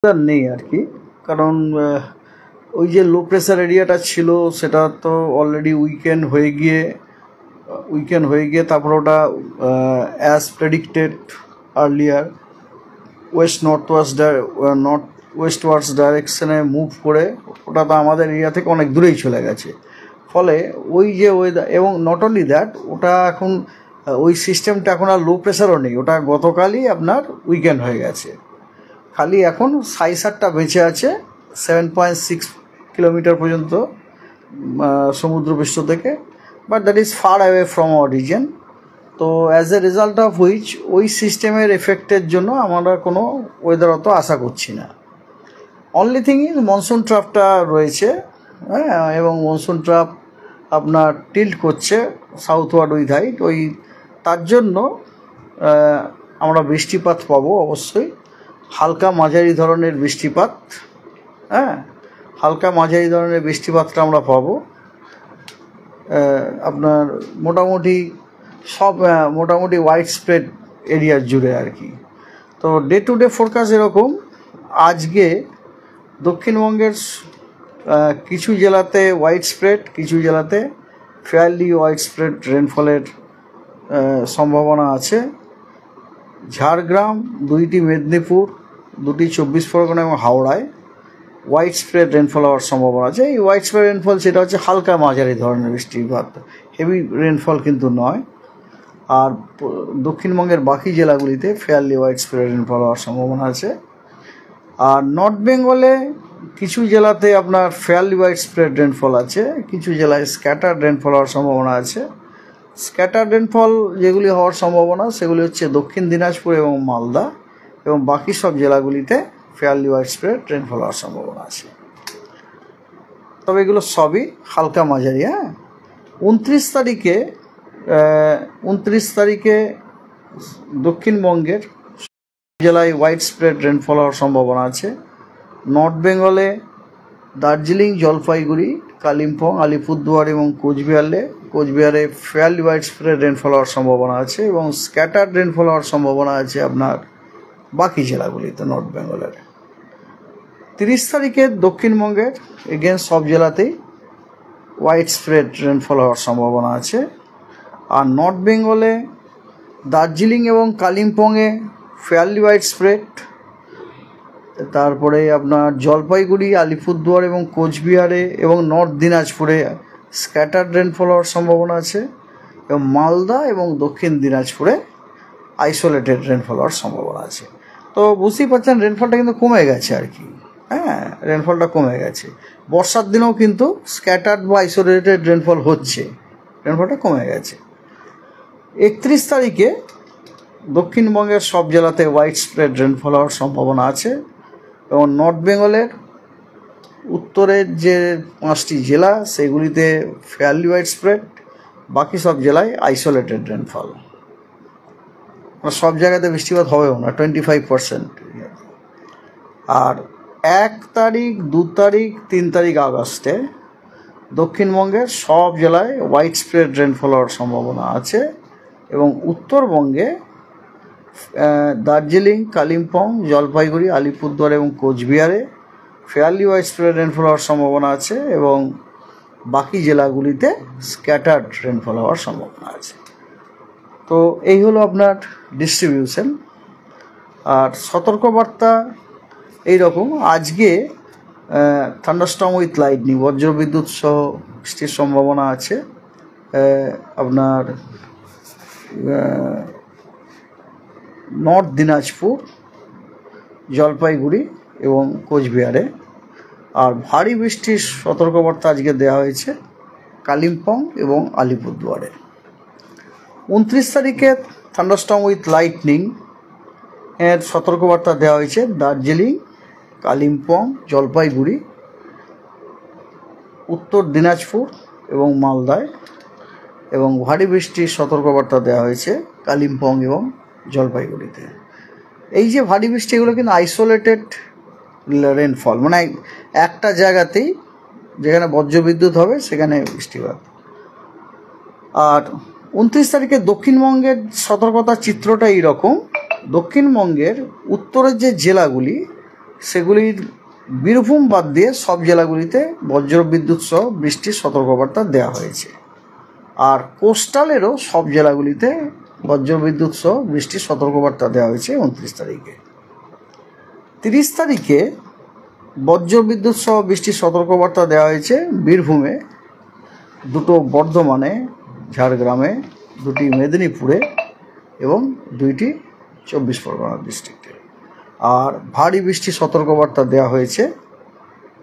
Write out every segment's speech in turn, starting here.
নেই আর কি, কারণ ওই যে লো প্রেসার এরিয়াটা ছিল সেটা তো অলরেডি উইকেন্ড হয়ে গিয়ে তারপর ওটা অ্যাজ প্রেডিক্টেড আর্লিয়ার নর্থ ওয়েস্টওয়ার্ডস ডাইরেকশনে মুভ করে ওটা তো আমাদের এরিয়া থেকে অনেক দূরেই চলে গেছে। ফলে ওই যে ওয়েদার, এবং নট অনলি দ্যাট, ওটা এখন ওই সিস্টেমটা এখন আর লো প্রেসারও নেই, ওটা গতকালই আপনার উইকেন্ড হয়ে গেছে। খালি এখন সাইসারটা বেঁচে আছে 7.6 কিলোমিটার পর্যন্ত সমুদ্রপৃষ্ঠ থেকে, but that is far away from our region. তো as a result of which ওই সিস্টেমের এফেক্টের জন্য আমরা কোনো ওয়েদার অত আশা করছি না। অনলি থিং ইজ মনসুন ট্রাফটা রয়েছে, হ্যাঁ, এবং মনসুন ট্রাফ আপনার টিল্ট করছে সাউথওয়ার্ড উইথ হাইট, ওই তার জন্য আমরা বৃষ্টিপাত পাবো অবশ্যই, হালকা মাঝারি ধরনের বৃষ্টিপাত, হ্যাঁ, হালকা মাঝারি ধরনের বৃষ্টিপাতটা আমরা পাবো আপনার মোটামুটি ওয়াইড স্প্রেড এরিয়ার জুড়ে আর কি। তো ডে টু ডে ফোরকাস্ট এরকম, আজকে দক্ষিণবঙ্গের কিছু জেলাতে ওয়াইড স্প্রেড, কিছু জেলাতে ফেয়ারলি ওয়াইড স্প্রেড রেনফলের সম্ভাবনা আছে। ঝাড়গ্রাম, 2টি মেদিনীপুর, 2টি 24 পরগনা এবং হাওড়ায় ওয়াইড স্প্রেড রেনফল হওয়ার সম্ভাবনা আছে। এই ওয়াইড স্প্রেড রেনফল সেটা হচ্ছে হালকা মাঝারি ধরনের বৃষ্টিপাত, হেভি রেনফল কিন্তু নয়। আর দক্ষিণবঙ্গের বাকি জেলাগুলিতে ফেয়ারলি ওয়াইড স্প্রেড রেনফল হওয়ার সম্ভাবনা আছে। আর নর্থ বেঙ্গলে কিছু জেলাতে আপনার ফেয়ারলি ওয়াইড স্প্রেড রেনফল আছে, কিছু জেলায় স্ক্যাটার্ড রেনফল হওয়ার সম্ভাবনা আছে। স্ক্যাটার্ড রেনফল যেগুলি হওয়ার সম্ভাবনা সেগুলি হচ্ছে দক্ষিণ দিনাজপুর এবং মালদা, এবং বাকি সব জেলাগুলিতে ফেয়ারলি ওয়াইড স্প্রেড রেনফল হওয়ার সম্ভাবনা আছে। তবে এগুলো সবই হালকা মাঝারি। হ্যাঁ, 29 তারিখে দক্ষিণবঙ্গের জেলায় ওয়াইড স্প্রেড রেনফল হওয়ার সম্ভাবনা আছে। নর্থ বেঙ্গলে দার্জিলিং, জলপাইগুড়ি, কালিম্পং, আলিপুরদুয়ার এবং কোচবিহারে ফেয়ারলি ওয়াইড স্প্রেড রেনফল হওয়ার সম্ভাবনা আছে, এবং স্ক্যাটার্ড রেনফল হওয়ার সম্ভাবনা আছে আপনার বাকি জেলাগুলিতে নর্থ বেঙ্গলের। 30 তারিখে দক্ষিণবঙ্গের এগেন সব জেলাতেই ওয়াইড স্প্রেড রেনফল হওয়ার সম্ভাবনা আছে। আর নর্থ বেঙ্গলে দার্জিলিং এবং কালিম্পংয়ে ফেয়ারলি ওয়াইড স্প্রেড, তারপরে আপনার জলপাইগুড়ি, আলিপুরদুয়ার এবং কোচবিহারে এবং নর্থ দিনাজপুরে স্ক্যাটার্ড রেনফল হওয়ার সম্ভাবনা আছে, এবং মালদা এবং দক্ষিণ দিনাজপুরে আইসোলেটেড রেনফল হওয়ার সম্ভাবনা আছে। তো বুঝতেই পারছেন রেনফলটা কিন্তু কমে গেছে আর কি, হ্যাঁ, রেনফলটা কমে গেছে। বর্ষার দিনেও কিন্তু স্ক্যাটার্ড বা আইসোলেটেড রেনফল হচ্ছে, রেনফলটা কমে গেছে। 31 তারিখে দক্ষিণবঙ্গের সব জেলাতে ওয়াইড স্প্রেড রেনফল হওয়ার সম্ভাবনা আছে, এবং নর্থ বেঙ্গলের উত্তরের যে 5টি জেলা সেগুলিতে ফেয়ারলি ওয়াইড স্প্রেড, বাকি সব জেলায় আইসোলেটেড রেনফল। সব জায়গাতে বৃষ্টিপাত হবেও না, 25%। আর 1 তারিখ, 2 তারিখ, 3 তারিখ আগস্টে দক্ষিণবঙ্গের সব জেলায় ওয়াইড স্প্রেড রেনফল হওয়ার সম্ভাবনা আছে, এবং উত্তরবঙ্গে দার্জিলিং, কালিম্পং, জলপাইগুড়ি, আলিপুরদুয়ার এবং কোচবিহারে ফেয়ারলি ওয়াইড স্প্রেড রেনফল হওয়ার সম্ভাবনা আছে, এবং বাকি জেলাগুলিতে স্ক্যাটার্ড রেনফল হওয়ার সম্ভাবনা আছে। তো এই হলো আপনার ডিস্ট্রিবিউশন। আর সতর্কবার্তা এইরকম, আজকে থান্ডারস্টর্ম উইথ লাইটনিং, বজ্রবিদ্যুৎ সহ বৃষ্টির সম্ভাবনা আছে আপনার নর্থ দিনাজপুর, জলপাইগুড়ি এবং কোচবিহারে। আর ভারী বৃষ্টির সতর্কবার্তা আজকে দেওয়া হয়েছে কালিম্পং এবং আলিপুরদুয়ারে। 29 তারিখে থান্ডারস্টর্ম উইথ লাইটনিং এর সতর্কবার্তা দেওয়া হয়েছে দার্জিলিং, কালিম্পং, জলপাইগুড়ি, উত্তর দিনাজপুর এবং মালদায়, এবং ভারী বৃষ্টির সতর্কবার্তা দেওয়া হয়েছে কালিম্পং এবং জলপাইগুড়িতে। এই যে ভারী বৃষ্টি, এগুলো কিন্তু আইসোলেটেড রেনফল, মানে একটা জায়গাতেই যেখানে বজ্রবিদ্যুৎ হবে সেখানে বৃষ্টিপাত। আর 29 তারিখে দক্ষিণবঙ্গের সতর্কতার চিত্রটা এইরকম। দক্ষিণবঙ্গের উত্তরের যে জেলাগুলি সেগুলির বীরভূম বাদ দিয়ে সব জেলাগুলিতে বজ্রবিদ্যুৎ সহ বৃষ্টির সতর্কবার্তা দেওয়া হয়েছে। আর কোস্টালেরও সব জেলাগুলিতে বজ্রবিদ্যুৎ সহ বৃষ্টির সতর্কবার্তা দেওয়া হয়েছে 29 তারিখে। 30 তারিখে বজ্রবিদ্যুৎ সহ বৃষ্টির সতর্কবার্তা দেওয়া হয়েছে বীরভূমে, 2টো বর্ধমানে, ঝাড়গ্রামে, 2টি মেদিনীপুরে এবং 2টি 24 পরগনা ডিস্ট্রিক্টে। আর ভারী বৃষ্টির সতর্কবার্তা দেওয়া হয়েছে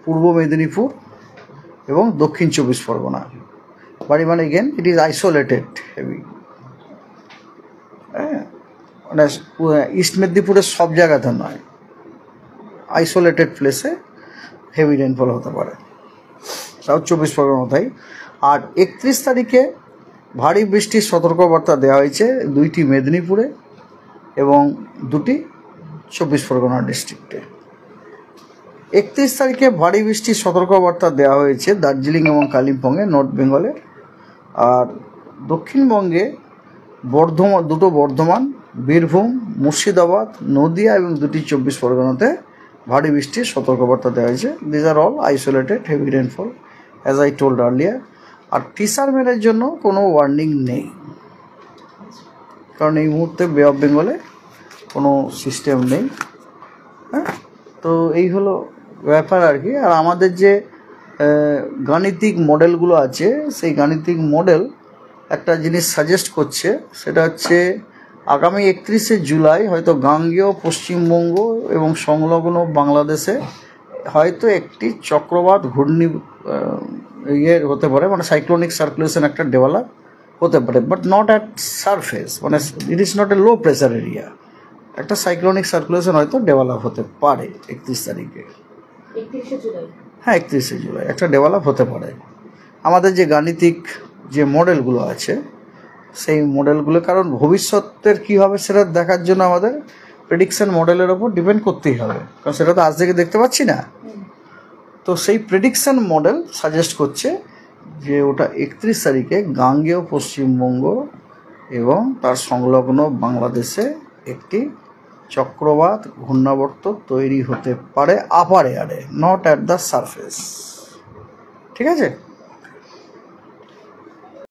পূর্ব মেদিনীপুর এবং দক্ষিণ 24 পরগনা। ভারী মানে again it is isolated heavy, হ্যাঁ, মানে ইস্ট মেদিনীপুরের সব জায়গাতে নয়, আইসোলেটেড প্লেসে হেভি রেনফল হতে পারে, তাও 24 পরগনা তাই। আর 31 তারিখে ভারী বৃষ্টির সতর্কবার্তা দেওয়া হয়েছে 2টি মেদিনীপুরে এবং 2টি 24 পরগনা ডিস্ট্রিক্টে। 31 তারিখে ভারী বৃষ্টির সতর্কবার্তা দেওয়া হয়েছে দার্জিলিং এবং কালিম্পংয়ে, নর্থ বেঙ্গলের। আর দক্ষিণবঙ্গে দুটো বর্ধমান, বীরভূম, মুর্শিদাবাদ, নদিয়া এবং 2টি 24 পরগনাতে ভারী বৃষ্টির সতর্কবার্তা দেওয়া হয়েছে। These are all isolated heavy rainfall as I told earlier. আর ফিশারম্যানের জন্য কোনো ওয়ার্নিং নেই, কারণ এই মুহূর্তে বে অফ বেঙ্গলে কোনো সিস্টেম নেই। হ্যাঁ, তো এই হলো ব্যাপার আর কি। আর আমাদের যে গাণিতিক মডেলগুলো আছে, সেই গাণিতিক মডেল একটা জিনিস সাজেস্ট করছে, সেটা হচ্ছে আগামী 31শে জুলাই হয়তো গাঙ্গেয় পশ্চিমবঙ্গ এবং সংলগ্ন বাংলাদেশে হয়তো একটি চক্রবাত ঘূর্ণি হতে পারে, মানে সাইক্লোনিক সার্কুলেশন একটা ডেভেলপ হতে পারে, বাট নট অ্যাট সারফেস, মানে it is not a low pressure area. একটা সাইক্লোনিক সার্কুলেশন হয়তো ডেভেলপ হতে পারে 31 তারিখে। হ্যাঁ, 31শে জুলাই একটা ডেভেলপ হতে পারে। আমাদের যে গাণিতিক যে মডেলগুলো আছে সেই মডেলগুলো, কারণ ভবিষ্যতের কী হবে সেটা দেখার জন্য আমাদের প্রেডিকশন মডেলের ওপর ডিপেন্ড করতেই হবে, কারণ সেটা তো আজ থেকে দেখতে পাচ্ছি না। তো সেই প্রেডিকশন মডেল সাজেস্ট করছে যে ওটা 31 তারিখে গাঙ্গেয় পশ্চিমবঙ্গ এবং তার সংলগ্ন বাংলাদেশে একটি চক্রবাত ঘূর্ণাবর্ত তৈরি হতে পারে আপার এয়ারে, নট অ্যাট দ্য সারফেস। ঠিক আছে।